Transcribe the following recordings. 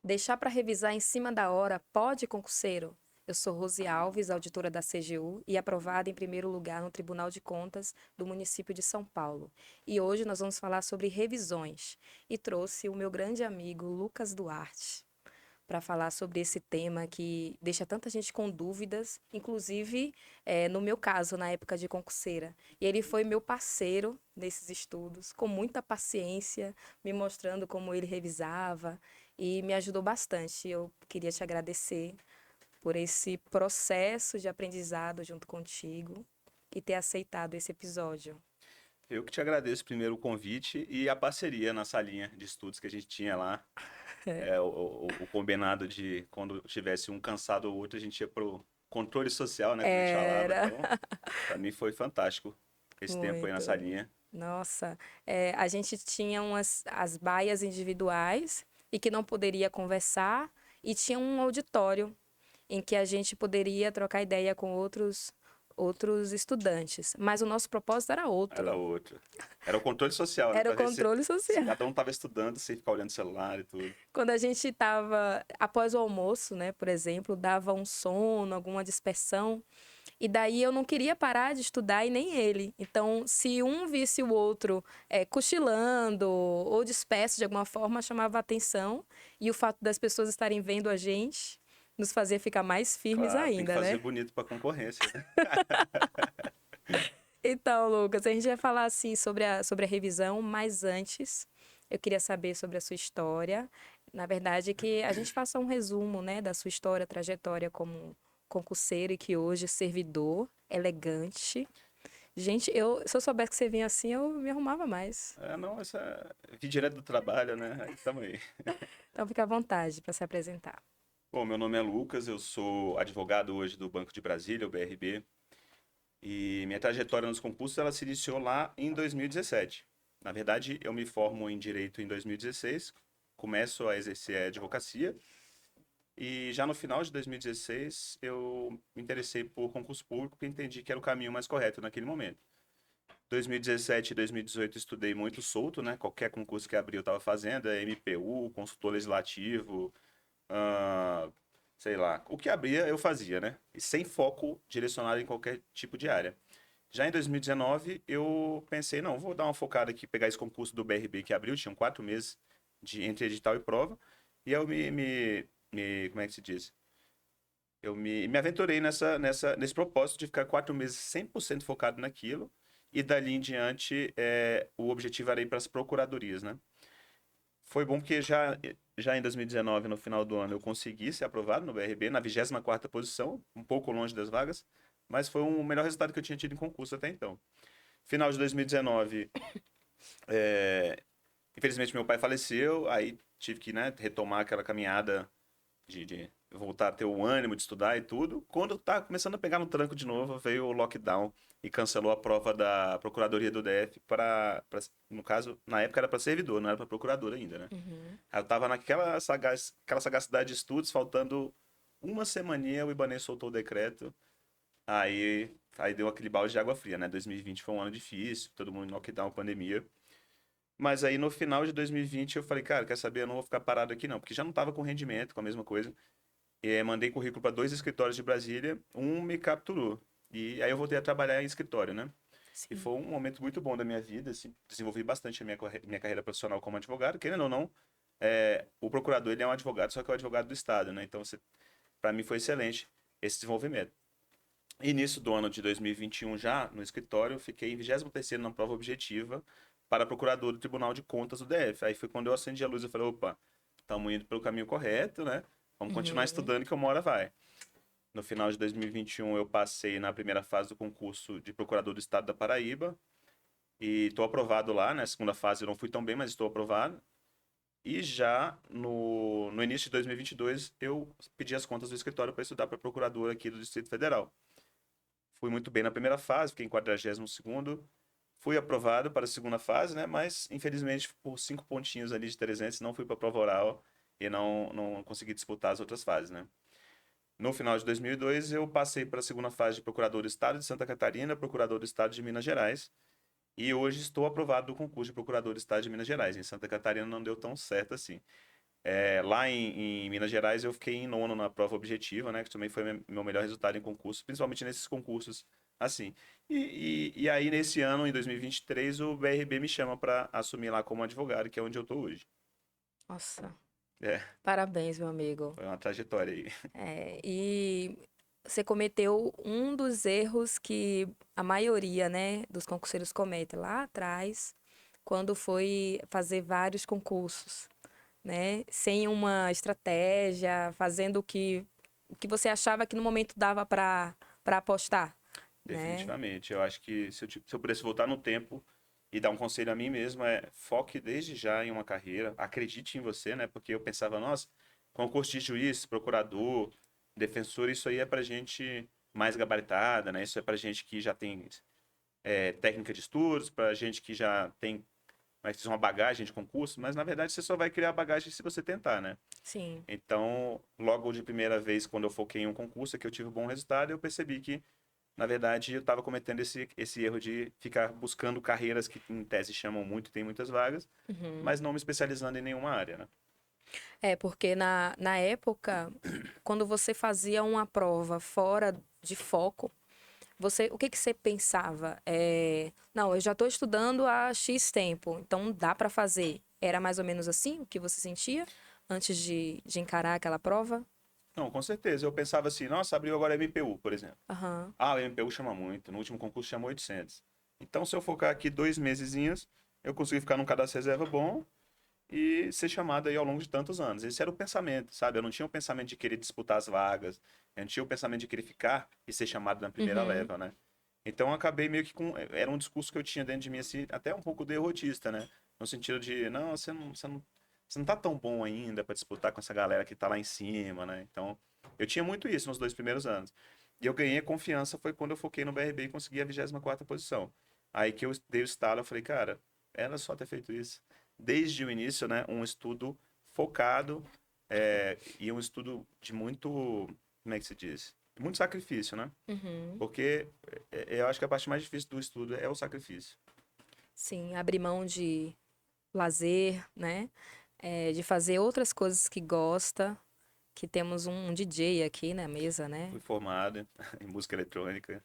Deixar para revisar em cima da hora pode, concurseiro? Eu sou Rose Alves, auditora da CGU e aprovada em primeiro lugar no Tribunal de Contas do município de São Paulo. E hoje nós vamos falar sobre revisões. E trouxe o meu grande amigo Lucas Duarte para falar sobre esse tema que deixa tanta gente com dúvidas, inclusive no meu caso, na época de concurseira. E ele foi meu parceiro nesses estudos, com muita paciência, me mostrando como ele revisava e me ajudou bastante. Eu queria te agradecer por esse processo de aprendizado junto contigo e ter aceitado esse episódio. Eu que te agradeço primeiro o convite e a parceria na salinha de estudos que a gente tinha lá. O combinado de quando tivesse um cansado ou outro, a gente ia pro controle social, né? Como a gente falava. Era Então, para mim foi fantástico esse tempo aí na muito. salinha. Nossa, a gente tinha as baias individuais e que não poderia conversar, e tinha um auditório em que a gente poderia trocar ideia com outros estudantes. Mas o nosso propósito era Era outro. outro. Era o controle social, né? Era o Para ver controle se social. cada um estava estudando sem ficar olhando o celular e tudo. Quando a gente estava após o almoço, né, por exemplo, dava um sono, alguma dispersão, e daí eu não queria parar de estudar e nem ele. Então, se um visse o outro cochilando ou disperso de alguma forma, chamava a atenção. E o fato das pessoas estarem vendo a gente nos fazia ficar mais firmes Claro, tem que ainda, fazer né? bonito para concorrência, né? Então, Lucas, a gente vai falar assim sobre a revisão, mas antes eu queria saber sobre a sua história. Na verdade, que a gente faça um resumo, né, da sua história, trajetória como concurseiro e que hoje é servidor, elegante. Gente, se eu soubesse que você vinha assim, eu me arrumava mais. Não, vim direto do trabalho, né? Aí tamo aí. Então, fica à vontade para se apresentar. Bom, meu nome é Lucas, eu sou advogado hoje do Banco de Brasília, o BRB. E minha trajetória nos concursos ela se iniciou lá em 2017. Na verdade, eu me formo em direito em 2016, começo a exercer a advocacia e já no final de 2016 eu me interessei por concurso público porque entendi que era o caminho mais correto naquele momento. 2017 e 2018 estudei muito solto, né? Qualquer concurso que abrir eu estava fazendo, MPU, consultor legislativo, ah, sei lá, o que abria eu fazia, né? E sem foco direcionado em qualquer tipo de área. Já em 2019, eu pensei, não, vou dar uma focada aqui, pegar esse concurso do BRB que abriu, tinham 4 meses entre edital e prova, e eu como é que se diz? Eu me aventurei nesse propósito de ficar 4 meses 100% focado naquilo, e dali em diante, o objetivo era ir para as procuradorias, né? Foi bom porque já em 2019, no final do ano, eu consegui ser aprovado no BRB, na 24ª posição, um pouco longe das vagas, mas foi o melhor resultado que eu tinha tido em concurso até então. Final de 2019, infelizmente meu pai faleceu, aí tive que, né, retomar aquela caminhada de voltar a ter o ânimo de estudar e tudo. Quando tá começando a pegar no tranco de novo, veio o lockdown e cancelou a prova da Procuradoria do DF no caso, na época era para servidor, não era para procurador ainda, né? Uhum. Aí eu tava aquela sagacidade de estudos, faltando uma semaninha, o Ibanez soltou o decreto. Aí deu aquele balde de água fria, né? 2020 foi um ano difícil, todo mundo em lockdown, pandemia. Mas aí no final de 2020 eu falei, cara, quer saber? Eu não vou ficar parado aqui não, porque já não tava com rendimento, com a mesma coisa. E mandei currículo para 2 escritórios de Brasília, um me capturou. E aí eu voltei a trabalhar em escritório, né? E Sim. foi um momento muito bom da minha vida, assim, desenvolvi bastante a minha carreira profissional como advogado, querendo ou não, o procurador ele é um advogado, só que é o advogado do Estado, né? Então, para mim foi excelente esse desenvolvimento. Início do ano de 2021 já, no escritório, eu fiquei em 23º na prova objetiva para procurador do Tribunal de Contas do DF. Aí foi quando eu acendi a luz, eu falei, opa, estamos indo pelo caminho correto, né? Vamos continuar Uhum. estudando que uma hora vai. No final de 2021 eu passei na primeira fase do concurso de procurador do Estado da Paraíba e estou aprovado lá, né? Segunda fase eu não fui tão bem, mas estou aprovado. E já no início de 2022 eu pedi as contas do escritório para estudar para procurador aqui do Distrito Federal. Fui muito bem na primeira fase, fiquei em 42º. Fui aprovado para a segunda fase, né? Mas, infelizmente, por 5 pontinhos ali de 300, não fui para a prova oral e não consegui disputar as outras fases, né? No final de 2002, eu passei para a segunda fase de Procurador do Estado de Santa Catarina, Procurador do Estado de Minas Gerais. E hoje estou aprovado do concurso de Procurador do Estado de Minas Gerais. Em Santa Catarina não deu tão certo assim. Lá em Minas Gerais eu fiquei em nono na prova objetiva, né? Que também foi meu melhor resultado em concurso, principalmente nesses concursos assim. E aí nesse ano, em 2023, o BRB me chama para assumir lá como advogado, que é onde eu tô hoje. Nossa, É, parabéns, meu amigo. foi uma trajetória aí. E você cometeu um dos erros que a maioria, né, dos concurseiros comete lá atrás, quando foi fazer vários concursos, né, sem uma estratégia, fazendo o que você achava que no momento dava para apostar, né? Definitivamente. Eu acho que se eu pudesse voltar no tempo e dar um conselho a mim mesmo, foque desde já em uma carreira, acredite em você, né? Porque eu pensava, nossa, concurso de juiz, procurador, defensor, isso aí é pra gente mais gabaritada, né? Isso é pra gente que já tem técnica de estudos, pra gente que já tem mais uma bagagem de concurso, mas na verdade você só vai criar bagagem se você tentar, né? Sim. Então, logo de primeira vez, quando eu foquei em um concurso que eu tive um bom resultado, eu percebi que na verdade, eu estava cometendo esse erro de ficar buscando carreiras que, em tese, chamam muito e tem muitas vagas, Uhum. mas não me especializando em nenhuma área, né? É, porque na época, quando você fazia uma prova fora de foco, o que que você pensava? Não, eu já estou estudando há X tempo, então dá para fazer. Era mais ou menos assim o que você sentia antes de encarar aquela prova? Não, com certeza. Eu pensava assim, nossa, abriu agora MPU, por exemplo. Aham. Ah, o MPU chama muito. No último concurso chamou 800. Então, se eu focar aqui 2 mesezinhos, eu consegui ficar num cadastro reserva bom e ser chamado aí ao longo de tantos anos. Esse era o pensamento, sabe? Eu não tinha o pensamento de querer disputar as vagas. Eu não tinha o pensamento de querer ficar e ser chamado na primeira Uhum. leva, né? Então, eu acabei meio que com... Era um discurso que eu tinha dentro de mim, assim, até um pouco derrotista, né? No sentido de, não, você não tá tão bom ainda para disputar com essa galera que tá lá em cima, né? Então, eu tinha muito isso nos 2 primeiros anos. E eu ganhei confiança foi quando eu foquei no BRB e consegui a 24ª posição. Aí que eu dei o estalo, eu falei, cara, era só ter feito isso. Desde o início, né, um estudo focado e um estudo de muito, como é que se diz? Muito sacrifício, né? Uhum. Porque eu acho que a parte mais difícil do estudo é o sacrifício. Sim, abrir mão de lazer, né? De fazer outras coisas que gosta, que temos um DJ aqui na mesa, né? Fui formado em música eletrônica.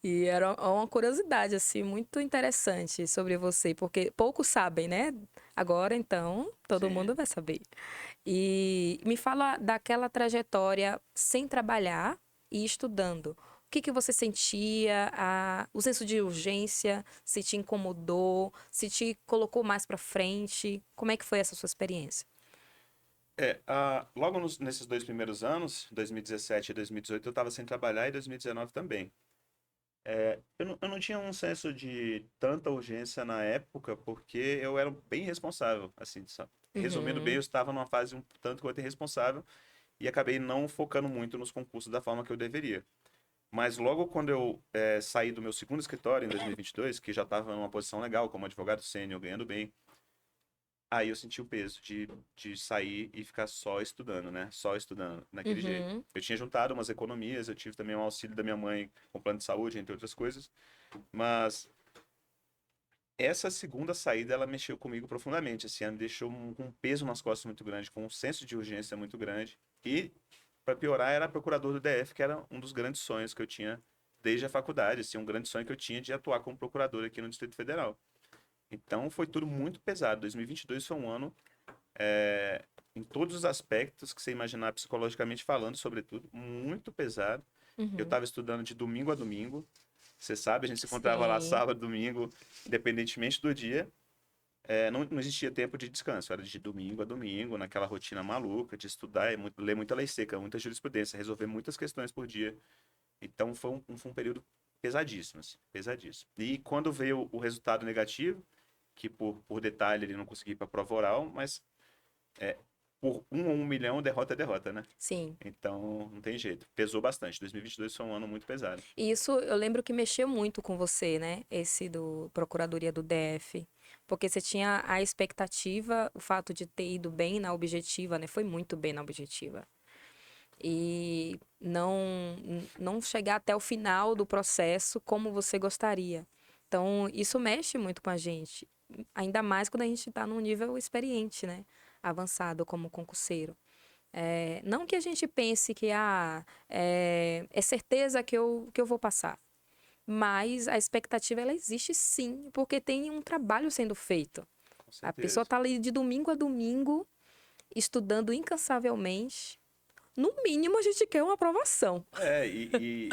E era uma curiosidade, assim, muito interessante sobre você, porque poucos sabem, né? Agora, então, todo Sim. mundo vai saber. E me fala daquela trajetória sem trabalhar e estudando. O que que você sentia? O senso de urgência, se te incomodou, se te colocou mais pra frente? Como é que foi essa sua experiência? Logo nesses 2 primeiros anos, 2017 e 2018, eu estava sem trabalhar e 2019 também. Eu não tinha um senso de tanta urgência na época, porque eu era bem responsável, assim, sabe? Resumindo bem, Uhum, eu estava numa fase um tanto quanto irresponsável e acabei não focando muito nos concursos da forma que eu deveria. Mas logo quando eu saí do meu segundo escritório, em 2022, que já estava numa posição legal, como advogado sênior, ganhando bem, aí eu senti o peso de sair e ficar só estudando, né? Só estudando daquele jeito. uhum, Eu tinha juntado umas economias, eu tive também um auxílio da minha mãe com plano de saúde, entre outras coisas. Mas essa segunda saída, ela mexeu comigo profundamente, assim, ela me deixou com um peso nas costas muito grande, com um senso de urgência muito grande. E, para piorar, era procurador do DF, que era um dos grandes sonhos que eu tinha desde a faculdade, assim, um grande sonho que eu tinha de atuar como procurador aqui no Distrito Federal. Então, foi tudo muito pesado. 2022 foi um ano, em todos os aspectos que você imaginar psicologicamente falando, sobretudo, muito pesado. Eu uhum. estava estudando de domingo a domingo. Você sabe, a gente se encontrava lá Sim. sábado, domingo, independentemente do dia. Não existia tempo de descanso, era de domingo a domingo, naquela rotina maluca de estudar, ler muita lei seca, muita jurisprudência, resolver muitas questões por dia. Então foi um período pesadíssimo, assim, pesadíssimo. E quando veio o resultado negativo, que por detalhe ele não conseguiu ir para a prova oral, mas por 1 ou 1 milhão, derrota é derrota, né? Sim. Então não tem jeito. Pesou bastante. 2022 foi um ano muito pesado. E isso eu lembro que mexeu muito com você, né? Esse do Procuradoria do DF. Porque você tinha a expectativa, o fato de ter ido bem na objetiva, né? Foi muito bem na objetiva. E não chegar até o final do processo como você gostaria. Então, isso mexe muito com a gente. Ainda mais quando a gente está num nível experiente, né? avançado como concurseiro. Não que a gente pense que é certeza que eu vou passar, mas a expectativa ela existe sim, porque tem um trabalho sendo feito. Com A pessoa certeza. está ali de domingo a domingo, estudando incansavelmente. No mínimo, a gente quer uma aprovação. E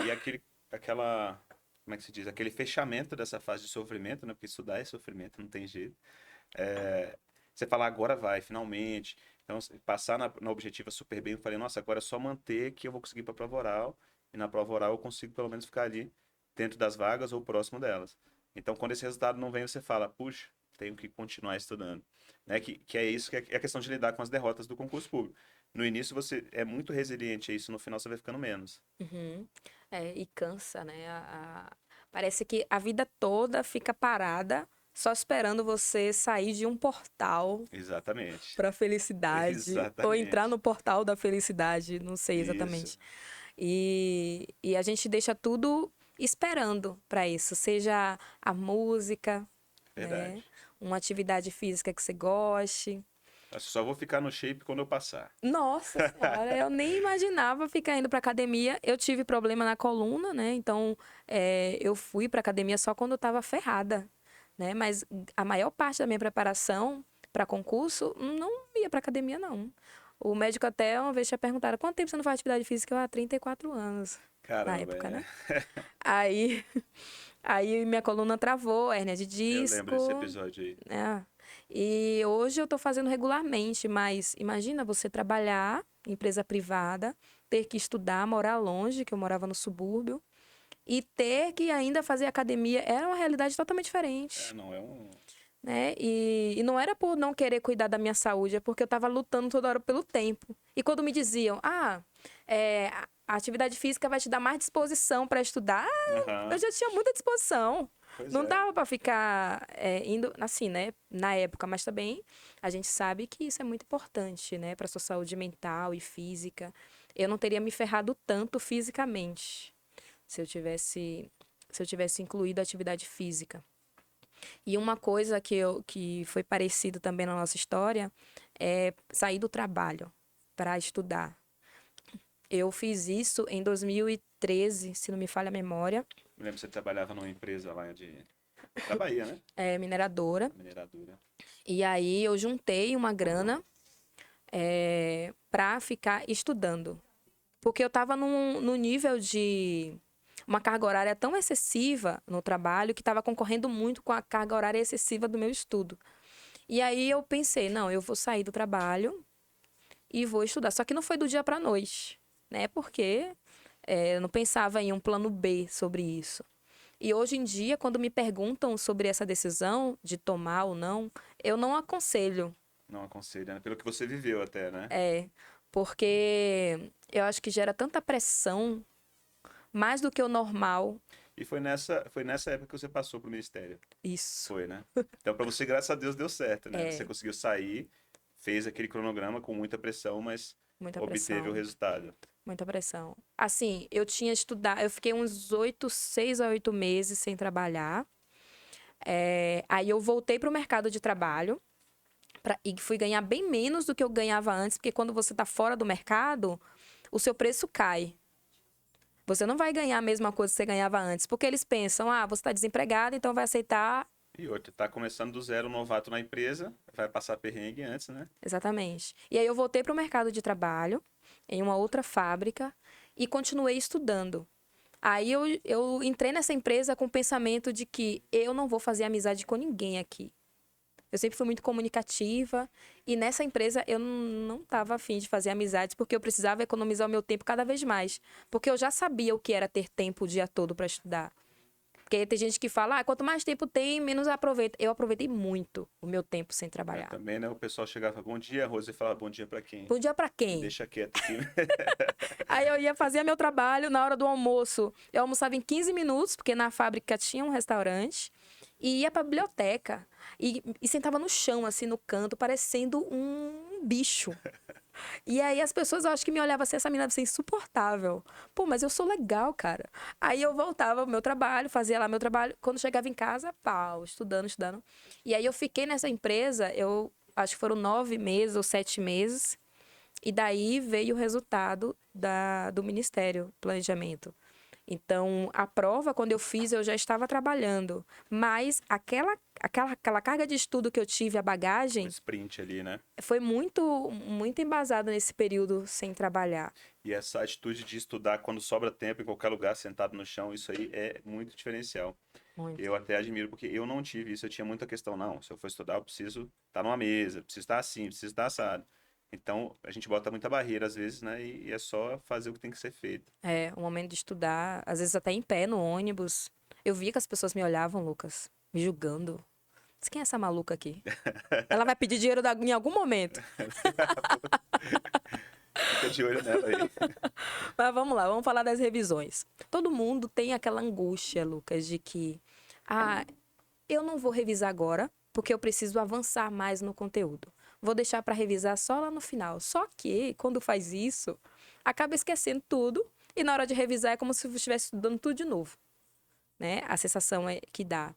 aquela, como é que se diz? Aquele fechamento dessa fase de sofrimento, né? Porque estudar é sofrimento, não tem jeito. É, você fala, agora vai, finalmente. Então, passar na objetiva super bem, eu falei, nossa, agora é só manter que eu vou conseguir para a prova oral. E na prova oral eu consigo pelo menos ficar ali dentro das vagas ou próximo delas. Então, quando esse resultado não vem, você fala, puxa, tenho que continuar estudando. Né? Que é isso, que é a questão de lidar com as derrotas do concurso público. No início você é muito resiliente a isso, no final você vai ficando menos. Uhum. E cansa, né? Parece que a vida toda fica parada, só esperando você sair de um portal Exatamente. para felicidade, ou entrar Exatamente. no portal da felicidade, não sei Isso. exatamente. E a gente deixa tudo esperando para isso, seja a música, né? Verdade. Uma atividade física que você goste. Eu só vou ficar no shape quando eu passar. Nossa senhora, eu nem imaginava ficar indo pra academia. Eu tive problema na coluna, né? Então, eu fui pra academia só quando eu tava ferrada, né? Mas a maior parte da minha preparação para concurso não ia pra academia, não. O médico até uma vez tinha perguntado: quanto tempo você não faz atividade física? Eu, 34 anos, na Caramba, época, é. né? Aí, aí minha coluna travou, hérnia de Eu lembro desse disco, episódio aí. né? E hoje eu tô fazendo regularmente, mas imagina você trabalhar em empresa privada, ter que estudar, morar longe, que eu morava no subúrbio, e ter que ainda fazer academia. Era uma realidade totalmente É, diferente, não é um. né? E não era por não querer cuidar da minha saúde, é porque eu tava lutando toda hora pelo tempo. E quando me diziam, a atividade física vai te dar mais disposição para estudar, eu Aham. já tinha muita disposição. Pois Não é. dava para ficar indo assim, né? Na época, mas também a gente sabe que isso é muito importante, né? Para sua saúde mental e física. Eu não teria me ferrado tanto fisicamente se eu tivesse incluído a atividade física. E uma coisa que foi parecido também na nossa história é sair do trabalho para estudar. Eu fiz isso em 2013, se não me falha a memória, Me lembro que você trabalhava numa empresa lá da Bahia, né? mineradora. A mineradora. E aí eu juntei uma grana para ficar estudando. Porque eu estava no nível de uma carga horária tão excessiva no trabalho que estava concorrendo muito com a carga horária excessiva do meu estudo. E aí eu pensei, não, eu vou sair do trabalho e vou estudar. Só que não foi do dia para noite, né? Porque eu não pensava em um plano B sobre isso. E hoje em dia, quando me perguntam sobre essa decisão de tomar ou não, eu não aconselho. Não aconselho, né? Pelo que você viveu até, né? Porque eu acho que gera tanta pressão, mais do que o normal. E foi nessa época que você passou pro ministério. Isso. Foi, né? Então, pra você, graças a Deus, deu certo, né? Você É, conseguiu sair, fez aquele cronograma com muita pressão, mas muita obteve o pressão. resultado. Muita pressão. Assim, eu tinha estudado, eu fiquei uns 6 a 8 meses sem trabalhar. Aí eu voltei para o mercado de trabalho e fui ganhar bem menos do que eu ganhava antes, porque quando você está fora do mercado, o seu preço cai. Você não vai ganhar a mesma coisa que você ganhava antes, porque eles pensam, você está desempregado, então vai aceitar. E outra, tá começando do zero, novato na empresa, vai passar perrengue antes, né? Exatamente. E aí eu voltei para o mercado de trabalho, em uma outra fábrica, e continuei estudando. Aí eu entrei nessa empresa com o pensamento de que eu não vou fazer amizade com ninguém aqui. Eu sempre fui muito comunicativa e nessa empresa eu não estava afim de fazer amizades porque eu precisava economizar o meu tempo cada vez mais. Porque eu já sabia o que era ter tempo o dia todo para estudar. Porque tem gente que fala, quanto mais tempo tem, menos aproveita. Eu aproveitei muito o meu tempo sem Eu trabalhar. também, né? O pessoal chegava, bom dia, Rose, e falava, bom dia pra quem? Bom dia para Me quem? deixa quieto aqui. Aí eu ia fazer meu trabalho na hora do almoço. Eu almoçava em 15 minutos, porque na fábrica tinha um restaurante. E ia pra biblioteca. E sentava no chão, assim, no canto, parecendo um bicho. E aí as pessoas, eu acho que me olhavam assim, essa menina deve ser insuportável. Pô, mas eu sou legal, cara. Aí eu voltava ao meu trabalho, fazia lá meu trabalho. Quando chegava em casa, pau, estudando, estudando. E aí eu fiquei nessa empresa, eu acho que foram 9 meses ou 7 meses. E daí veio o resultado do Ministério do Planejamento. Então, a prova, quando eu fiz, eu já estava trabalhando. Mas aquela carga de estudo que eu tive, a Um bagagem, sprint ali, né? foi muito embasada nesse período sem trabalhar. E essa atitude de estudar quando sobra tempo em qualquer lugar, sentado no chão, isso aí é muito diferencial. Muito. Eu até admiro, porque eu não tive isso, eu tinha muita questão, não, se eu for estudar, eu preciso estar numa mesa, preciso estar assim, preciso estar assado. Então, a gente bota muita barreira às vezes, né, e é só fazer o que tem que ser feito. É, o momento de estudar, às vezes até em pé no ônibus. Eu via que as pessoas me olhavam, Lucas, me julgando. Mas quem é essa maluca aqui? Ela vai pedir dinheiro em algum momento. Fica de olho nela aí. Mas vamos lá, vamos falar das revisões. Todo mundo tem aquela angústia, Lucas, de que ah, eu não vou revisar agora, porque eu preciso avançar mais no conteúdo. Vou deixar para revisar só lá no final. Só que, quando faz isso, acaba esquecendo tudo e na hora de revisar é como se eu estivesse estudando tudo de novo, né? A sensação é que dá.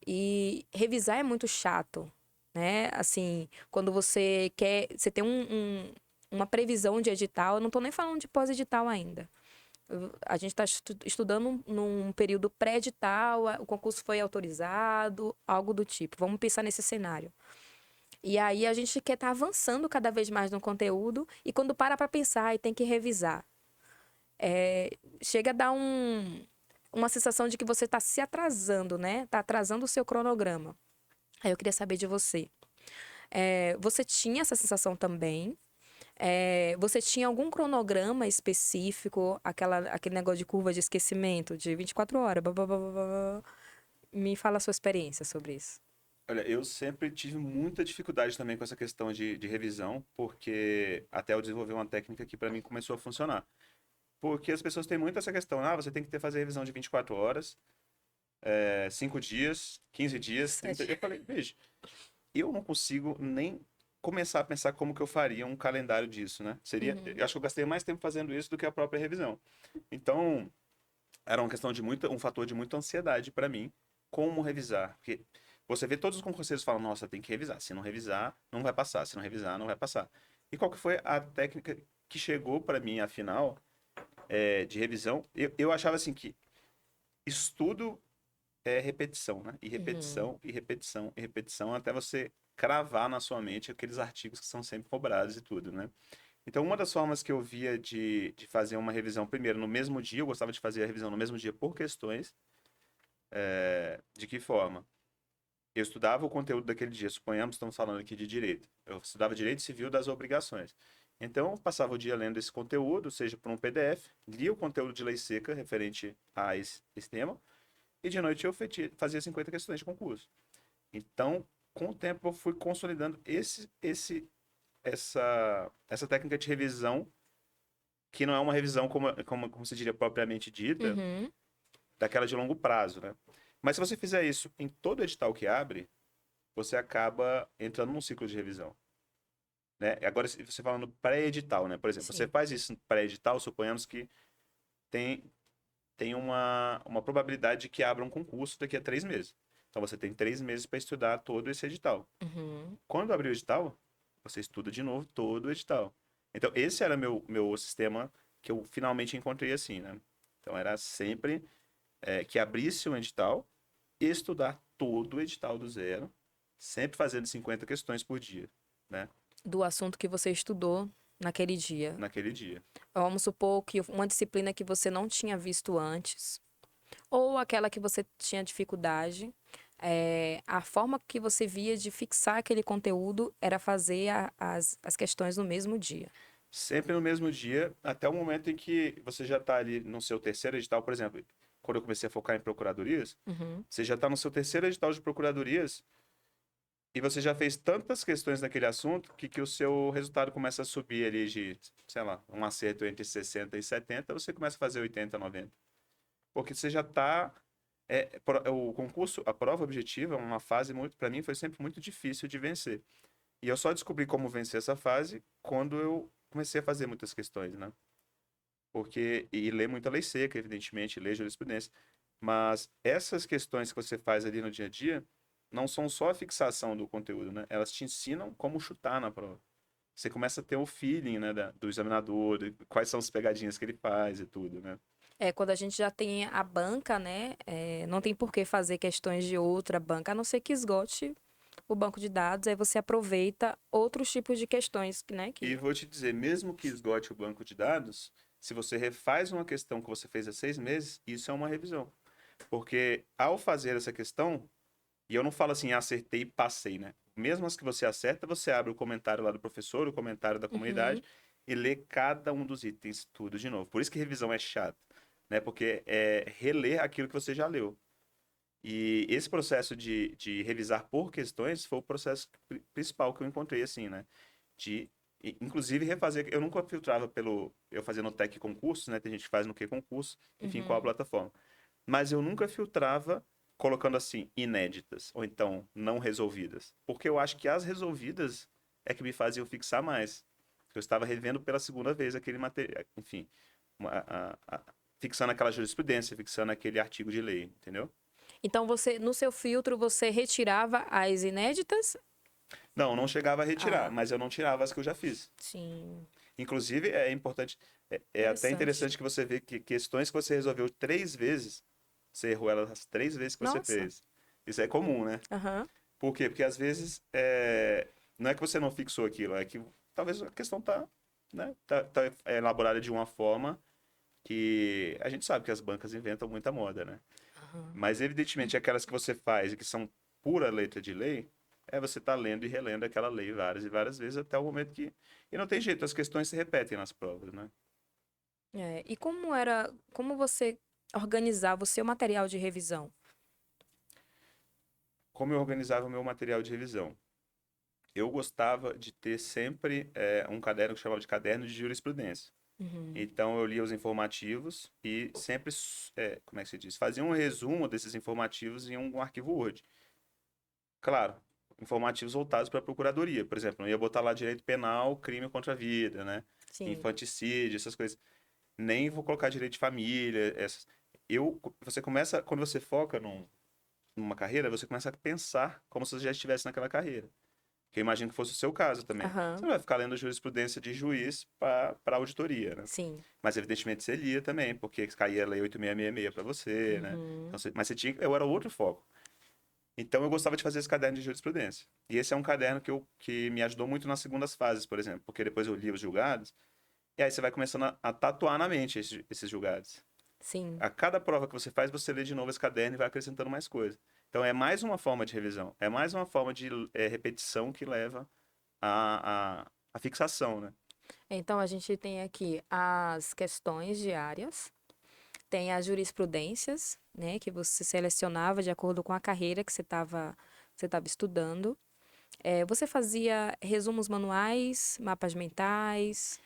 E revisar é muito chato, né? Assim, quando você quer, você tem uma previsão de edital, eu não tô nem falando de pós-edital ainda. A gente está estudando num período pré-edital, o concurso foi autorizado, algo do tipo. Vamos pensar nesse cenário. E aí a gente quer estar avançando cada vez mais no conteúdo e quando para pensar e tem que revisar, chega a dar uma sensação de que você está se atrasando, né? Está atrasando o seu cronograma. Aí eu queria saber de você. Você tinha essa sensação também? Você tinha algum cronograma específico, aquele negócio de curva de esquecimento, de 24 horas? Blá, blá, blá, blá, blá. Me fala a sua experiência sobre isso. Olha, eu sempre tive muita dificuldade também com essa questão de revisão, porque até eu desenvolver uma técnica que para mim começou a funcionar. Porque as pessoas têm muito essa questão, você tem que fazer revisão de 24 horas, 5 dias, 15 dias, 30 dias. Eu falei, veja, eu não consigo nem começar a pensar como que eu faria um calendário disso, né? Eu acho que eu gastei mais tempo fazendo isso do que a própria revisão. Então, era uma questão de um fator de muita ansiedade para mim, como revisar. Porque você vê todos os concurseiros falam, nossa, tem que revisar. Se não revisar, não vai passar. Se não revisar, não vai passar. E qual que foi a técnica que chegou para mim, afinal, de revisão? Eu achava assim que estudo é repetição, né? E Uhum. repetição, e repetição, e repetição, até você cravar na sua mente aqueles artigos que são sempre cobrados e tudo, né? Então, uma das formas que eu via de fazer uma revisão, primeiro, no mesmo dia, eu gostava de fazer a revisão no mesmo dia por questões. De que forma? Eu estudava o conteúdo daquele dia, suponhamos, estamos falando aqui de direito. Eu estudava direito civil das obrigações. Então, eu passava o dia lendo esse conteúdo, seja por um PDF, lia o conteúdo de lei seca referente a esse tema, e de noite eu fazia 50 questões de concurso. Então, com o tempo, eu fui consolidando essa técnica de revisão, que não é uma revisão, como se diria propriamente dita, Uhum. daquela de longo prazo, né? Mas se você fizer isso em todo edital que abre, você acaba entrando num ciclo de revisão, né? Agora, se você falando pré-edital, né? Por exemplo, você Sim. faz isso pré-edital, suponhamos que tem, tem uma probabilidade de que abra um concurso daqui a 3 meses. Então, você tem 3 meses para estudar todo esse edital. Uhum. Quando abrir o edital, você estuda de novo todo o edital. Então, esse era meu sistema que eu finalmente encontrei assim, né? Então, era sempre que abrisse um edital, estudar todo o edital do zero, sempre fazendo 50 questões por dia, né? Do assunto que você estudou naquele dia. Naquele dia. Vamos supor que uma disciplina que você não tinha visto antes, ou aquela que você tinha dificuldade, a forma que você via de fixar aquele conteúdo era fazer as questões no mesmo dia. Sempre no mesmo dia, até o momento em que você já está ali no seu terceiro edital, por exemplo, quando eu comecei a focar em procuradorias, Uhum. você já está no seu terceiro edital de procuradorias e você já fez tantas questões naquele assunto que o seu resultado começa a subir ali de, sei lá, um acerto entre 60 e 70, você começa a fazer 80, 90. Porque você já está. O concurso, a prova objetiva, é uma fase muito, para mim, foi sempre muito difícil de vencer. E eu só descobri como vencer essa fase quando eu comecei a fazer muitas questões, né? E ler muita lei seca, evidentemente, ler jurisprudência. Mas essas questões que você faz ali no dia a dia, não são só a fixação do conteúdo, né? Elas te ensinam como chutar na prova. Você começa a ter o feeling, né, do examinador, de quais são as pegadinhas que ele faz e tudo, né? Quando a gente já tem a banca, né? Não tem por que fazer questões de outra banca, a não ser que esgote o banco de dados, aí você aproveita outros tipos de questões, né? E vou te dizer, mesmo que esgote o banco de dados, se você refaz uma questão que você fez há 6 meses, isso é uma revisão. Porque ao fazer essa questão, e eu não falo assim, acertei e passei, né? Mesmo as que você acerta, você abre o comentário lá do professor, o comentário da Uhum. comunidade, e lê cada um dos itens, tudo de novo. Por isso que revisão é chato, né? Porque é reler aquilo que você já leu. E esse processo de revisar por questões foi o processo principal que eu encontrei, assim, né? Inclusive, refazer. Eu nunca filtrava pelo. Eu fazia no Tec concurso, né? Tem gente que faz no que concurso, enfim, qual a Uhum. plataforma. Mas eu nunca filtrava colocando assim, inéditas, ou então não resolvidas. Porque eu acho que as resolvidas é que me faziam fixar mais. Eu estava revendo pela segunda vez aquele material, enfim, fixando aquela jurisprudência, fixando aquele artigo de lei, entendeu? Então você, no seu filtro, você retirava as inéditas? Não, não chegava a retirar, Ah, mas eu não tirava as que eu já fiz. sim. Inclusive, é importante, é até Interessante. interessante que você vê que questões que você resolveu 3 vezes, você errou elas as 3 vezes que você Nossa. fez. Isso é comum, né? Aham. Por quê? Porque às vezes não é que você não fixou aquilo, é que talvez a questão tá, né, tá elaborada de uma forma que a gente sabe que as bancas inventam muita moda, né? Aham. Mas evidentemente aquelas que você faz e que são pura letra de lei, você tá lendo e relendo aquela lei várias e várias vezes até o momento que. E não tem jeito, as questões se repetem nas provas, né? E como você organizava o seu material de revisão? Como eu organizava o meu material de revisão? Eu gostava de ter sempre um caderno que eu chamava de caderno de jurisprudência. Uhum. Então eu lia os informativos e sempre, como é que se diz? Fazia um resumo desses informativos em um arquivo Word. Claro, informativos voltados para a procuradoria. Por exemplo, não ia botar lá direito penal, crime contra a vida, né? Sim. Infanticídio, essas coisas. Nem vou colocar direito de família. Você começa, quando você foca numa carreira, você começa a pensar como se você já estivesse naquela carreira. Que eu imagino que fosse o seu caso também. Você Aham. não vai ficar lendo jurisprudência de juiz para auditoria, né? Sim. Mas, evidentemente, você lia também, porque caía a lei 8666 para você, né? Uhum. Então, mas você tinha, eu era outro foco. Então, eu gostava de fazer esse caderno de jurisprudência. E esse é um caderno que me ajudou muito nas segundas fases, por exemplo, porque depois eu li os julgados, e aí você vai começando a tatuar na mente esses julgados. Sim. A cada prova que você faz, você lê de novo esse caderno e vai acrescentando mais coisa. Então, é mais uma forma de revisão, é mais uma forma de repetição que leva a fixação, né? Então a gente tem aqui as questões diárias, tem as jurisprudências, né, que você selecionava de acordo com a carreira que você estava estudando. Você fazia resumos manuais, mapas mentais.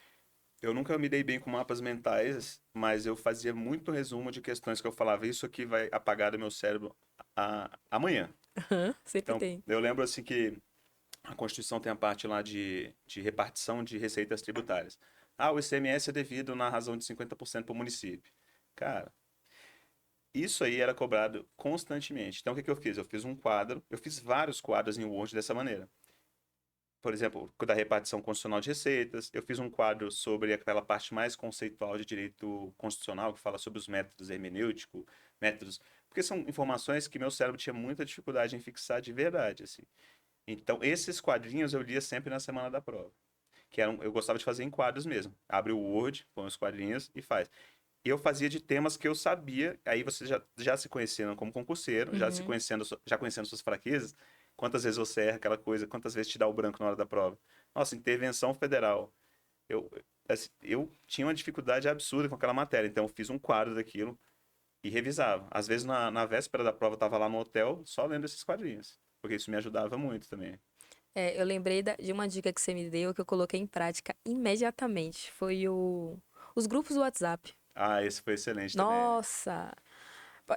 Eu nunca me dei bem com mapas mentais, mas eu fazia muito resumo de questões que eu falava, isso aqui vai apagar do meu cérebro amanhã. Sempre Então, tem. eu lembro assim que a Constituição tem a parte lá de repartição de receitas tributárias. Ah, o ICMS é devido na razão de 50% para o município. Cara, isso aí era cobrado constantemente. Então, o que que eu fiz? Eu fiz um quadro, eu fiz vários quadros em Word dessa maneira. Por exemplo, da repartição constitucional de receitas, eu fiz um quadro sobre aquela parte mais conceitual de direito constitucional, que fala sobre os métodos hermenêuticos, métodos, porque são informações que meu cérebro tinha muita dificuldade em fixar de verdade, assim. Então, esses quadrinhos eu lia sempre na semana da prova, eu gostava de fazer em quadros mesmo. Abre o Word, põe os quadrinhos e faz. E eu fazia de temas que eu sabia, aí você já se conhecendo como concurseiro, já se Uhum. conhecendo, já conhecendo suas fraquezas, quantas vezes você erra aquela coisa, quantas vezes te dá o branco na hora da prova. Nossa, intervenção federal. Eu, assim, eu tinha uma dificuldade absurda com aquela matéria, então eu fiz um quadro daquilo e revisava. Às vezes na véspera da prova eu estava lá no hotel só lendo esses quadrinhos, porque isso me ajudava muito também. Eu lembrei de uma dica que você me deu que eu coloquei em prática imediatamente. Foi os grupos do WhatsApp. Ah, esse foi excelente também. Nossa!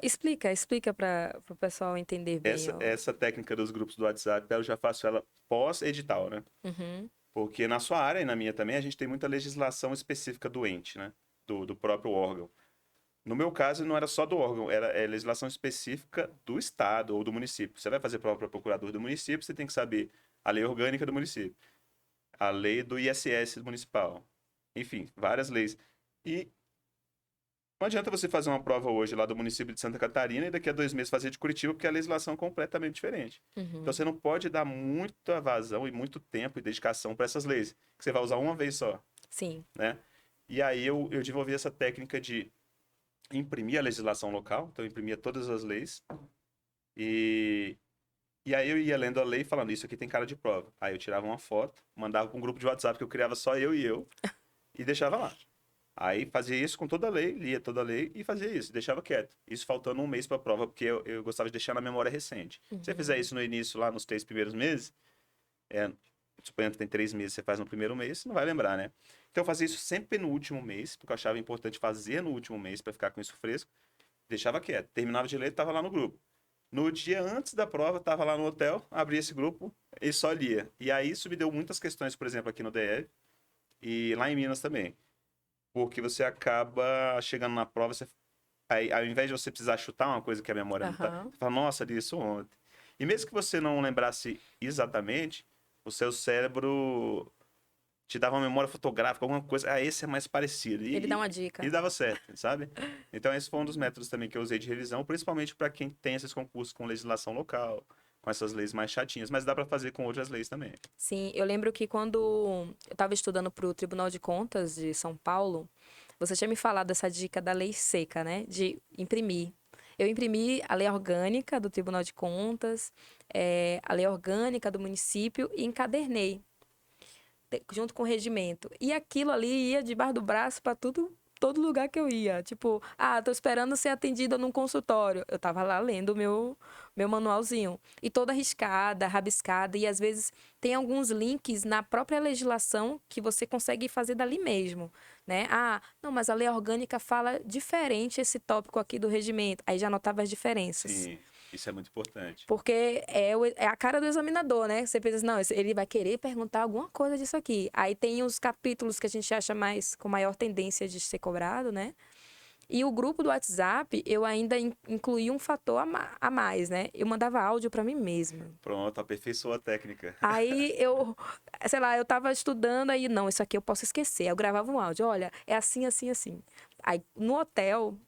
Explica para o pessoal entender bem. Ó. Essa técnica dos grupos do WhatsApp, eu já faço ela pós-edital, né? Uhum. Porque na sua área e na minha também, a gente tem muita legislação específica doente, né? Do próprio órgão. No meu caso, não era só do órgão, era legislação específica do estado ou do município. Você vai fazer prova para procurador do município, você tem que saber a lei orgânica do município, a lei do ISS municipal, enfim, várias leis. E não adianta você fazer uma prova hoje lá do município de Santa Catarina e daqui a 2 meses fazer de Curitiba, porque a legislação é completamente diferente. Então Uhum. você não pode dar muita vazão e muito tempo e dedicação para essas leis, que você vai usar uma vez só, Sim. né? E aí eu desenvolvi essa técnica de imprimir a legislação local, então eu imprimia todas as leis e, e aí eu ia lendo a lei falando, isso aqui tem cara de prova. Aí eu tirava uma foto, mandava para um grupo de WhatsApp que eu criava só eu e deixava lá. Aí fazia isso com toda a lei, lia toda a lei e fazia isso, deixava quieto. Isso faltando um mês para a prova, porque eu gostava de deixar na memória recente. Se você fizer Uhum. isso no início, lá nos 3 primeiros meses, suponhando que tem 3 meses, você faz no primeiro mês, você não vai lembrar, né? Então eu fazia isso sempre no último mês, porque eu achava importante fazer no último mês para ficar com isso fresco. Deixava quieto. Terminava de ler, tava lá no grupo. No dia antes da prova, tava lá no hotel, abri esse grupo e só lia. E aí isso me deu muitas questões, por exemplo, aqui no DF e lá em Minas também. Porque você acaba chegando na prova, aí, ao invés de você precisar chutar uma coisa que a memória não tá, Aham. você fala, nossa, li isso ontem. E mesmo que você não lembrasse exatamente, o seu cérebro te dava uma memória fotográfica, alguma coisa, esse é mais parecido. Ele dá E, uma e dica. dava certo, sabe? Então, esse foi um dos métodos também que eu usei de revisão, principalmente para quem tem esses concursos com legislação local, com essas leis mais chatinhas, mas dá para fazer com outras leis também. Sim, eu lembro que quando eu estava estudando para o Tribunal de Contas de São Paulo, você tinha me falado dessa dica da lei seca, né? De imprimir. Eu imprimi a lei orgânica do Tribunal de Contas, a lei orgânica do município e encadernei junto com o regimento. E aquilo ali ia debaixo do braço para tudo, todo lugar que eu ia. Tipo, tô esperando ser atendida num consultório. Eu tava lá lendo o meu manualzinho. E toda riscada, rabiscada. E às vezes tem alguns links na própria legislação que você consegue fazer dali mesmo, né? Não, mas a lei orgânica fala diferente esse tópico aqui do regimento. Aí já anotava as diferenças. Sim, isso é muito importante. Porque é a cara do examinador, né? Você pensa, não, ele vai querer perguntar alguma coisa disso aqui. Aí tem os capítulos que a gente acha mais com maior tendência de ser cobrado, né? E o grupo do WhatsApp, eu ainda incluí um fator a mais, né? Eu mandava áudio para mim mesma. Pronto, aperfeiçoou a técnica. Aí sei lá, eu tava estudando, aí, não, isso aqui eu posso esquecer. Aí eu gravava um áudio, olha, é assim, assim, assim. Aí no hotel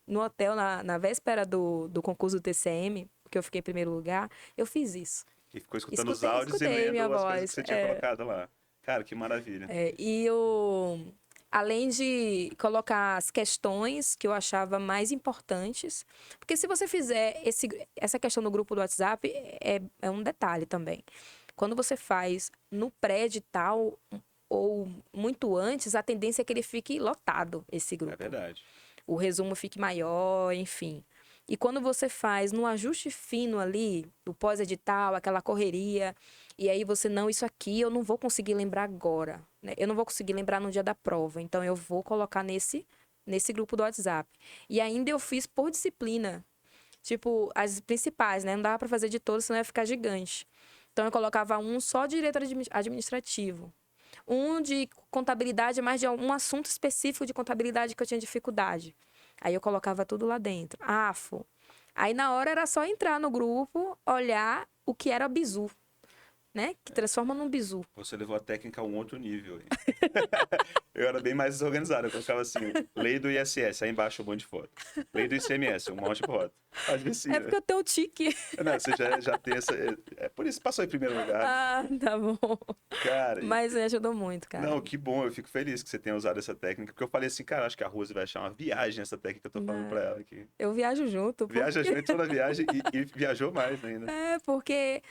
na véspera do concurso do TCM, que eu fiquei em primeiro lugar, eu fiz isso. E ficou escutando os Escutei, áudios e escutei minha lendo as coisas que voz. você tinha colocado lá. Cara, que maravilha. E além de colocar as questões que eu achava mais importantes, porque se você fizer essa questão no grupo do WhatsApp, é um detalhe também. Quando você faz no pré-edital ou muito antes, a tendência é que ele fique lotado, esse É grupo. verdade. O resumo fique maior, enfim. E quando você faz no ajuste fino ali, do pós-edital, aquela correria, e aí você, não, isso aqui eu não vou conseguir lembrar agora, né? Eu não vou conseguir lembrar no dia da prova, então eu vou colocar nesse grupo do WhatsApp. E ainda eu fiz por disciplina, tipo, as principais, né? Não dava pra fazer de todas, senão ia ficar gigante. Então eu colocava um só de direito administrativo, um de contabilidade, mais de um assunto específico de contabilidade que eu tinha dificuldade. Aí eu colocava tudo lá dentro. AFO. Aí na hora era só entrar no grupo, olhar o que era bizu, né? Que transforma num bizu. Você levou a técnica a um outro nível. Hein? Eu era bem mais desorganizado. Eu colocava assim, lei do ISS, aí embaixo um monte de foto. Lei do ICMS, um monte de foto. Às vezes sim, É né? porque eu tenho um tique. Não, você já tem essa... É por isso que passou em primeiro lugar. Tá bom. Cara, Mas me ajudou muito, cara. não, que bom. Eu fico feliz que você tenha usado essa técnica. Porque eu falei assim, cara, acho que a Rose vai achar uma viagem essa técnica que eu tô falando pra Não, ela aqui. eu viajo junto, Viaja porque... junto toda a viagem e viajou mais ainda. Porque,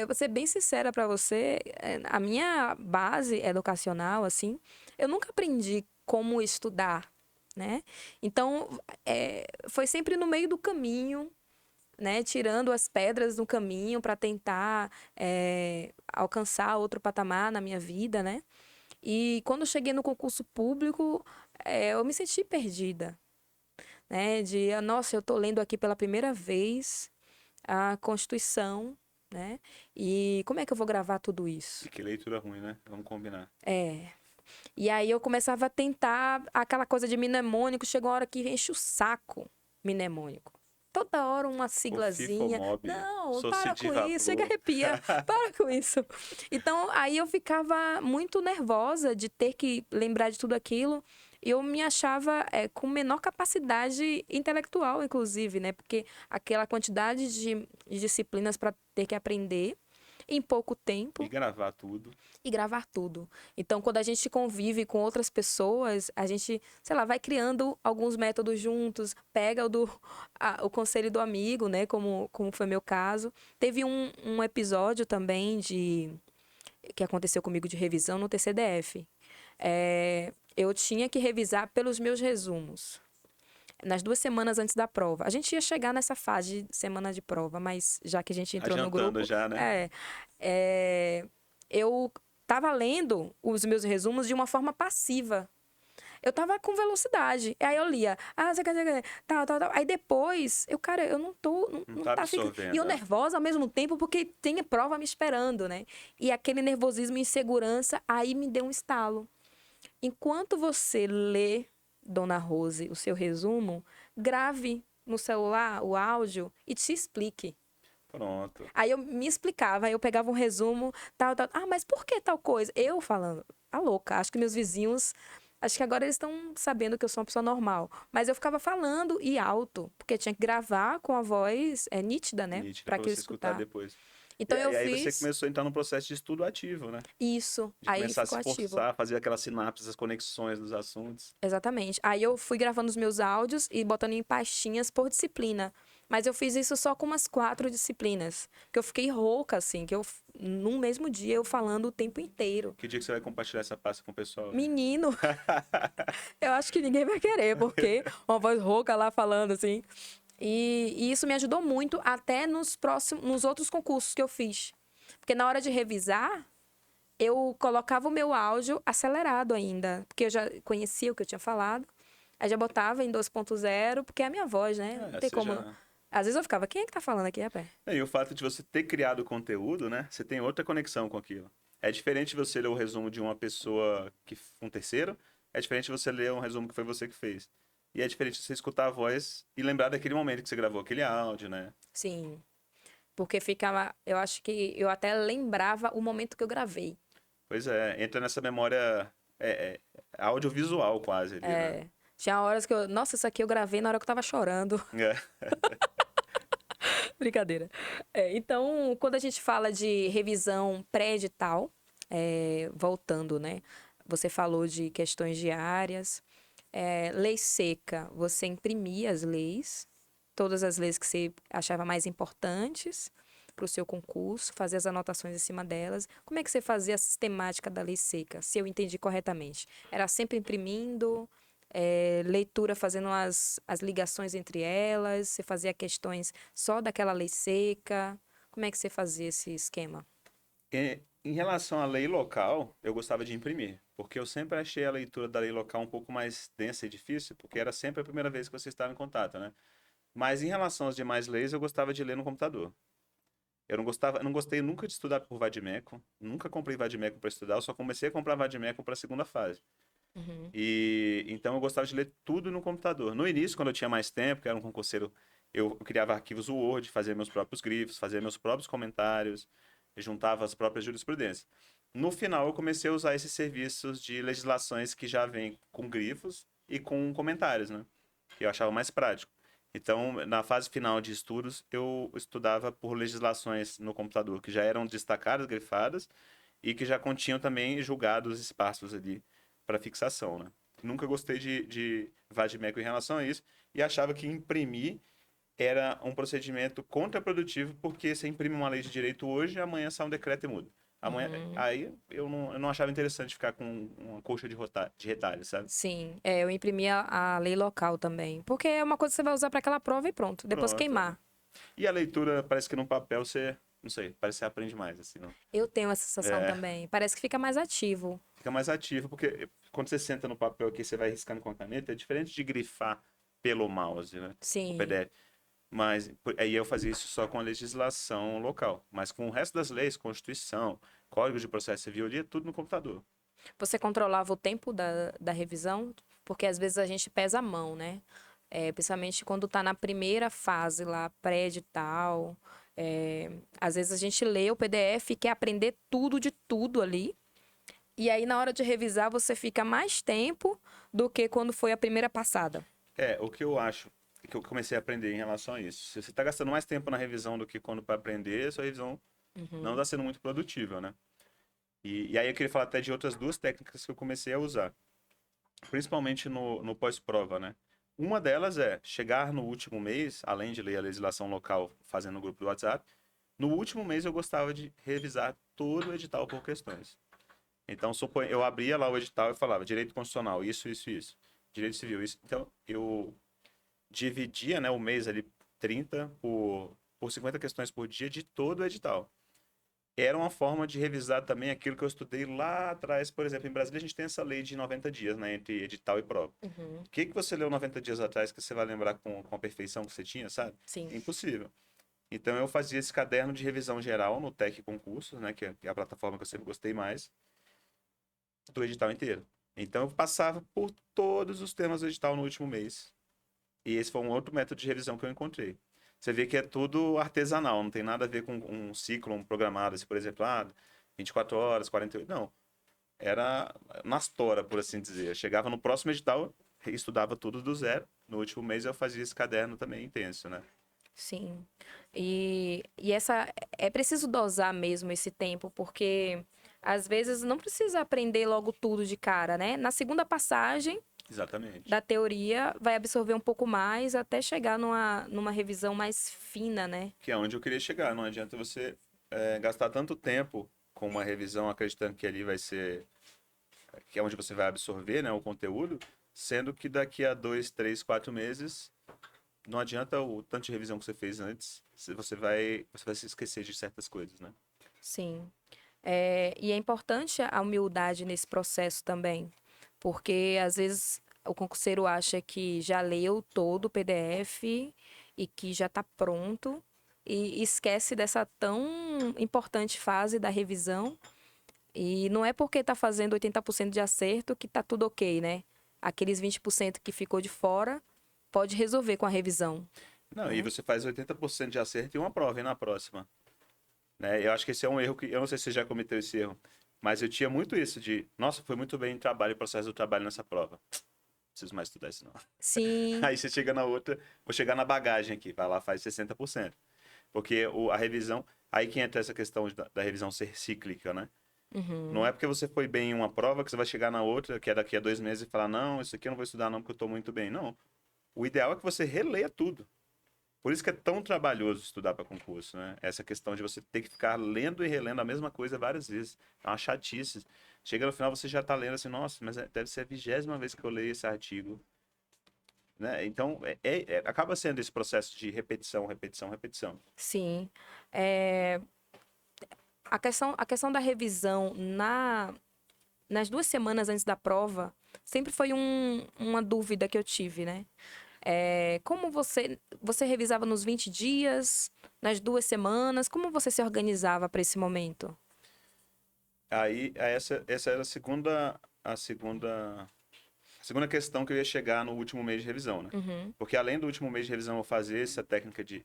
vou ser bem sincera pra você, a minha base educacional, assim, eu nunca aprendi como estudar, né? Então, foi sempre no meio do caminho, né? Tirando as pedras do caminho para tentar alcançar outro patamar na minha vida, né? E quando eu cheguei no concurso público, eu me senti perdida, né? Nossa, eu tô lendo aqui pela primeira vez a Constituição, né? E como é que eu vou gravar tudo isso? E que leitura ruim, né? Vamos combinar. É. E aí eu começava a tentar aquela coisa de mnemônico, chegou uma hora que enche o saco mnemônico. Toda hora uma O siglazinha. FIFOMOB, Não, para com Sociediva isso, chega Pro. arrepia, para com isso. Então, aí eu ficava muito nervosa de ter que lembrar de tudo aquilo. E eu me achava com menor capacidade intelectual, inclusive, né? Porque aquela quantidade de disciplinas para ter que aprender em pouco E tempo gravar tudo. e gravar tudo. Então, quando a gente convive com outras pessoas, a gente, sei lá, vai criando alguns métodos juntos, pega o conselho do amigo, né? Como foi meu caso. Teve um episódio também que aconteceu comigo de revisão no TCDF. Eu tinha que revisar pelos meus resumos. Nas 2 semanas antes da prova. A gente ia chegar nessa fase de semana de prova, mas já que a gente entrou no Adiantando grupo, já, né? eu estava lendo os meus resumos de uma forma passiva. Eu tava com velocidade. Aí eu lia, tal, tal, tal. Aí depois, eu não tô, Não não tá tá ficando. E absorvendo, eu né? nervosa ao mesmo tempo, porque tem a prova me esperando, né? E aquele nervosismo e insegurança, aí me deu um estalo. Enquanto você lê, Dona Rose, o seu resumo, grave no celular o áudio e te explique. Pronto. Aí eu me explicava, aí eu pegava um resumo, tal, tal. Ah, mas por que tal coisa? Eu falando, a louca, acho que meus vizinhos, acho que agora eles estão sabendo que eu sou uma pessoa normal. Mas eu ficava falando e alto, porque tinha que gravar com a voz nítida, né? Nítido Pra pra que eu você escutar escutar. depois. Então eu E aí você fiz começou a entrar num processo de estudo ativo, né? isso, De aí começar a ficou se ativo. forçar, fazer aquelas sinapses, as conexões dos assuntos. Exatamente. Aí eu fui gravando os meus áudios e botando em pastinhas por disciplina. Mas eu fiz isso só com umas 4 disciplinas. Porque eu fiquei rouca, assim, num mesmo dia eu falando o tempo inteiro. Que dia que você vai compartilhar essa pasta com o pessoal? Menino, eu acho que ninguém vai querer, porque uma voz rouca lá falando, assim. E isso me ajudou muito até nos outros concursos que eu fiz. Porque na hora de revisar, eu colocava o meu áudio acelerado ainda, porque eu já conhecia o que eu tinha falado. Aí já botava em 2.0, porque é a minha voz, né? Não tem Você como. já... Às vezes eu ficava, quem é que tá falando aqui, rapaz? E o fato de você ter criado o conteúdo, né? Você tem outra conexão com aquilo. É diferente de você ler o resumo de uma pessoa, um terceiro. É diferente de você ler um resumo que foi você que fez. E é diferente de você escutar a voz e lembrar daquele momento que você gravou aquele áudio, né? Sim. Porque ficava. Eu acho que eu até lembrava o momento que eu gravei. Pois é, entra nessa memória audiovisual quase ali, né? Tinha horas que eu. Nossa, isso aqui eu gravei na hora que eu tava chorando. É. Brincadeira. Então, quando a gente fala de revisão pré-edital, voltando, né? Você falou de questões diárias. Lei seca, você imprimia as leis, todas as leis que você achava mais importantes para o seu concurso, fazer as anotações em cima delas. Como é que você fazia a sistemática da lei seca, se eu entendi corretamente? Era sempre imprimindo, leitura fazendo as ligações entre elas, você fazia questões só daquela lei seca? Como é que você fazia esse esquema? Em relação à lei local, eu gostava de imprimir, porque eu sempre achei a leitura da lei local um pouco mais densa e difícil, porque era sempre a primeira vez que você estava em contato, né? Mas em relação às demais leis, eu gostava de ler no computador. Eu não gostei nunca de estudar por vadimeco, nunca comprei vadimeco para estudar, eu só comecei a comprar vadimeco para a segunda fase. Uhum. E então eu gostava de ler tudo no computador. No início, quando eu tinha mais tempo, que era um concurseiro, eu criava arquivos Word, fazia meus próprios grifos, fazia meus próprios comentários, juntava as próprias jurisprudências. No final, eu comecei a usar esses serviços de legislações que já vêm com grifos e com comentários, né? Que eu achava mais prático. Então, na fase final de estudos, eu estudava por legislações no computador que já eram destacadas, grifadas, e que já continham também julgados esparsos ali para fixação, né? Nunca gostei de vadimeco em relação a isso e achava que imprimir era um procedimento contraprodutivo porque você imprime uma lei de direito hoje e amanhã sai um decreto e muda. Amanhã, Uhum. aí eu não achava interessante ficar com uma colcha de retalho, sabe? Sim, eu imprimi a lei local também. Porque é uma coisa que você vai usar para aquela prova e pronto. Depois Pronto. queimar. E a leitura, parece que no papel você, não sei, parece que você aprende mais, assim, não? Eu tenho essa sensação É, também. Parece que fica mais ativo. fica mais ativo, porque quando você senta no papel aqui, você vai riscando com a caneta, é diferente de grifar pelo mouse, né? O Sim. PDF. Mas aí eu fazia isso só com a legislação local. Mas com o resto das leis, Constituição, Código de Processo Civil, eu lia tudo no computador. Você controlava o tempo da revisão? Porque às vezes a gente pesa a mão, né? Principalmente quando tá na primeira fase lá, pré-edital. Às vezes a gente lê o PDF e quer aprender tudo de tudo ali. E aí, na hora de revisar, você fica mais tempo do que quando foi a primeira passada. O que eu acho, que eu comecei a aprender em relação a isso. Se você está gastando mais tempo na revisão do que quando para aprender, sua revisão não Uhum. está sendo muito produtiva, né? E aí eu queria falar até de outras duas técnicas que eu comecei a usar, principalmente no pós-prova, né? Uma delas é chegar no último mês, além de ler a legislação local fazendo no grupo do WhatsApp, no último mês eu gostava de revisar todo o edital por questões. Então, eu abria lá o edital e falava direito constitucional, isso, isso, isso. Direito civil, isso. Então, eu dividia, né, o mês ali 30 por 50 questões por dia de todo o edital. Era uma forma de revisar também aquilo que eu estudei lá atrás. Por exemplo, em Brasília a gente tem essa lei de 90 dias, né, entre edital e prova. Uhum. O que você leu 90 dias atrás que você vai lembrar com a perfeição que você tinha, sabe? Sim. Impossível. Então eu fazia esse caderno de revisão geral no Tec Concursos, né, que é a plataforma que eu sempre gostei mais, do edital inteiro. Então eu passava por todos os temas do edital no último mês. E esse foi um outro método de revisão que eu encontrei. Você vê que é tudo artesanal, não tem nada a ver com um ciclo programado, assim, por exemplo, 24 horas, 48. Não. Era nas tora, por assim dizer. Eu chegava no próximo edital, estudava tudo do zero. No último mês eu fazia esse caderno também intenso, né? Sim. E essa é preciso dosar mesmo esse tempo, porque às vezes não precisa aprender logo tudo de cara, né? Na segunda passagem Exatamente. da teoria vai absorver um pouco mais até chegar numa revisão mais fina, né? Que é onde eu queria chegar. Não adianta você gastar tanto tempo com uma revisão acreditando que ali vai ser, que é onde você vai absorver, né, o conteúdo, sendo que daqui a 2, 3, 4 meses não adianta o tanto de revisão que você fez antes, você vai se esquecer de certas coisas, né? Sim. E é importante a humildade nesse processo também, porque às vezes o concurseiro acha que já leu todo o PDF e que já está pronto e esquece dessa tão importante fase da revisão. E não é porque está fazendo 80% de acerto que está tudo ok, né? Aqueles 20% que ficou de fora pode resolver com a revisão, Não, e né? você faz 80% de acerto em uma prova e na próxima, né? Eu acho que esse é um erro que eu não sei se você já cometeu esse erro, mas eu tinha muito isso de, nossa, foi muito bem em trabalho, processo do trabalho nessa prova. Não preciso mais estudar isso não. Sim. Aí você chega na outra, vou chegar na bagagem aqui, vai lá, faz 60%. Porque a revisão, aí que entra essa questão da revisão ser cíclica, né? Não é Uhum. porque você foi bem em uma prova que você vai chegar na outra, que é daqui a 2 meses, e falar, não, isso aqui eu não vou estudar não, porque eu estou muito bem. Não. O ideal é que você releia tudo. Por isso que é tão trabalhoso estudar para concurso, né? Essa questão de você ter que ficar lendo e relendo a mesma coisa várias vezes. É uma chatice. Chega no final, você já está lendo assim, nossa, mas deve ser a 20ª vez que eu leio esse artigo. Né? Então, acaba sendo esse processo de repetição, repetição, repetição. Sim. É, a questão da revisão nas 2 semanas antes da prova sempre foi uma dúvida que eu tive, né? Como você revisava nos 20 dias, nas 2 semanas? Como você se organizava para esse momento? Aí, essa era a segunda questão que eu ia chegar no último mês de revisão, né? Uhum. Porque além do último mês de revisão eu fazer essa técnica de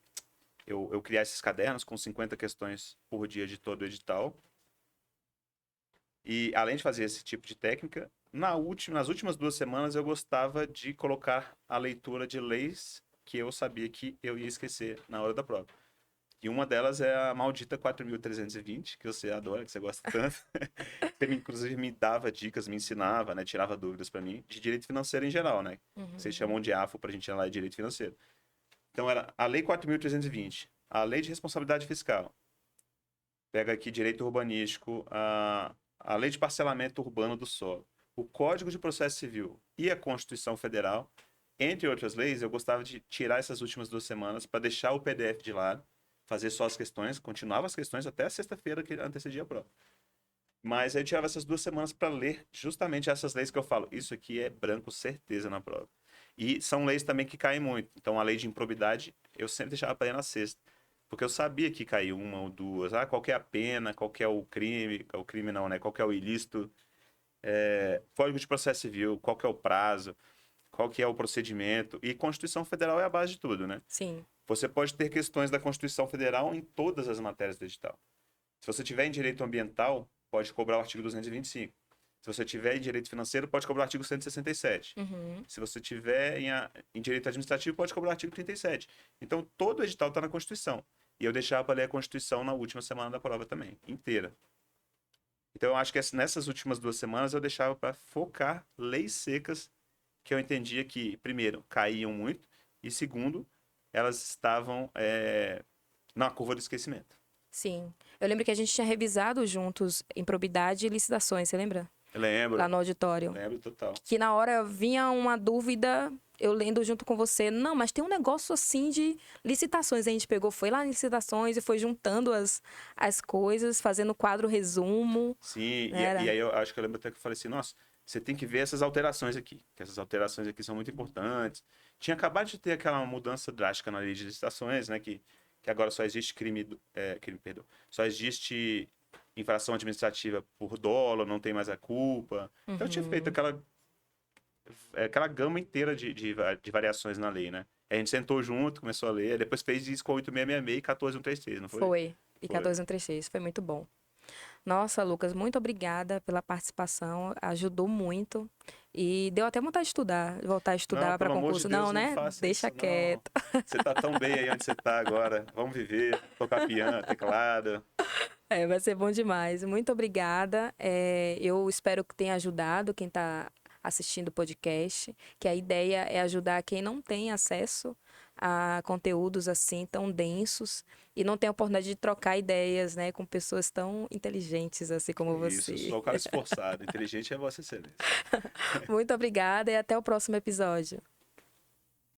eu criar esses cadernos com 50 questões por dia de todo o edital, e além de fazer esse tipo de técnica, nas últimas 2 semanas eu gostava de colocar a leitura de leis que eu sabia que eu ia esquecer na hora da prova. E uma delas é a maldita 4.320, que você adora, que você gosta tanto. Você, inclusive, me dava dicas, me ensinava, né? Tirava dúvidas para mim, de direito financeiro em geral, né? Vocês Uhum. chamam de AFO pra gente lá de direito financeiro. Então, era a Lei 4.320, a Lei de Responsabilidade Fiscal. Pega aqui direito urbanístico, a Lei de Parcelamento Urbano do Solo, o Código de Processo Civil e a Constituição Federal. Entre outras leis, eu gostava de tirar essas últimas 2 semanas para deixar o PDF de lado, fazer só as questões, continuava as questões até a sexta-feira que antecedia a prova. Mas aí eu tirava essas 2 semanas para ler justamente essas leis que eu falo. Isso aqui é branco, certeza na prova. E são leis também que caem muito. Então a lei de improbidade eu sempre deixava para ir na sexta. Porque eu sabia que caiu uma ou duas. Qual que é a pena, qual que é o crime não, né? Qual que é o ilícito. Código de Processo Civil, qual que é o prazo, qual que é o procedimento. E Constituição Federal é a base de tudo, né? Sim. Você pode ter questões da Constituição Federal em todas as matérias do edital. Se você tiver em direito ambiental, pode cobrar o artigo 225. Se você tiver em direito financeiro, pode cobrar o artigo 167. Uhum. Se você tiver em direito administrativo, pode cobrar o artigo 37. Então, todo edital está na Constituição. E eu deixava para ler a Constituição na última semana da prova também, inteira. Então, eu acho que nessas últimas 2 semanas eu deixava para focar leis secas que eu entendia que, primeiro, caíam muito, e segundo, elas estavam na curva do esquecimento. Sim. Eu lembro que a gente tinha revisado juntos improbidade e licitações, você lembra? Eu lembro, Lá no auditório. lembro total. Que na hora vinha uma dúvida, eu lendo junto com você, não, mas tem um negócio assim de licitações. A gente pegou, foi lá em licitações e foi juntando as coisas, fazendo quadro resumo. Sim, Era. e aí eu acho que eu lembro até que eu falei assim, nossa, você tem que ver essas alterações aqui, que essas alterações aqui são muito importantes. Tinha acabado de ter aquela mudança drástica na lei de licitações, né, que agora só existe perdão, só existe infração administrativa por dolo, não tem mais a culpa. Então eu tinha feito aquela gama inteira de variações na lei, né? A gente sentou junto, começou a ler, depois fez isso com 8666 e 14133, não foi? Foi. E Foi. 14136, foi muito bom. Nossa, Lucas, muito obrigada pela participação, ajudou muito. E deu até vontade de estudar, voltar a Não, estudar para pelo amor de concurso. Deus, Não, não né? faça Deixa isso, não. quieto. Você tá tão bem aí onde você tá agora. Vamos viver, tocar piano, teclado. Vai ser bom demais. Muito obrigada. Eu espero que tenha ajudado quem está assistindo o podcast, que a ideia é ajudar quem não tem acesso a conteúdos assim tão densos e não tem a oportunidade de trocar ideias, né, com pessoas tão inteligentes assim como Isso, você. sou o cara esforçado. Inteligente é Vossa Excelência. Muito obrigada e até o próximo episódio.